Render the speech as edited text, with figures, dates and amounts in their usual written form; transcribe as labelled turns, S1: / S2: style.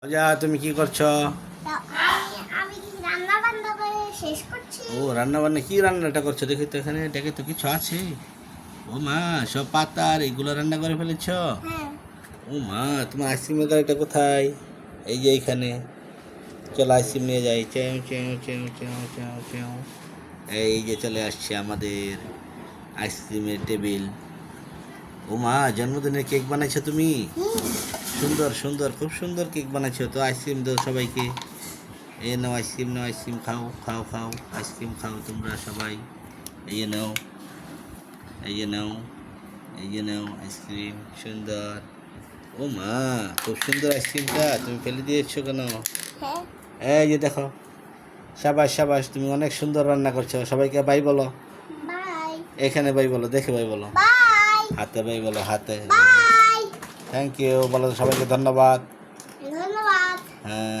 S1: রাজা, তুমি কি করছো?
S2: তা আমি কি রান্না বান্না করে শেষ করছি।
S1: ও, রান্না বান্না কি রান্নাটা করছো? দেখি তো, এখানে দেখে তো কিছু আছে। ও মা, সব পাতা আর এগুলো রান্না করে ফেলেছো?
S2: হ্যাঁ,
S1: ও মা, তোমার আইসক্রিমের গাড়িটা কোথায়? এই যে এইখানে। চলো আইসক্রিম নিয়ে যাই। চেউ চেউ চেউ চেউ চেউ চেউ। এই যে চলে আসছে আমাদের আইসক্রিমের টেবিল। ও মা, জন্মদিনের কেক বানাইছো তুমি? সুন্দর সুন্দর, খুব সুন্দর কেক বানাইছো তো। আইসক্রিম দাও সবাইকে। এই নাও আইসক্রিম, নাও আইসক্রিম, খাও খাও খাও, আইসক্রিম খাও তোমরা সবাই। এই যে নাও, এই যে নাও, এই যে নাও আইসক্রিম, সুন্দর। ও মা, খুব সুন্দর আইসক্রিমটা, তুমি ফেলে দিয়েছো কেন?
S2: হ্যাঁ,
S1: এই যে দেখো, সাবাস সাবাস, তুমি অনেক সুন্দর রান্না করছো। সবাইকে বাই বলো।
S2: বাই
S1: এখানে বাই বলো, দেখে বাই বলো।
S2: বাই
S1: হাতে বাই বলো, হাতে।
S2: বাই।
S1: থ্যাংক ইউ বলো সবাইকে, ধন্যবাদ।
S2: ধন্যবাদ।
S1: হ্যাঁ।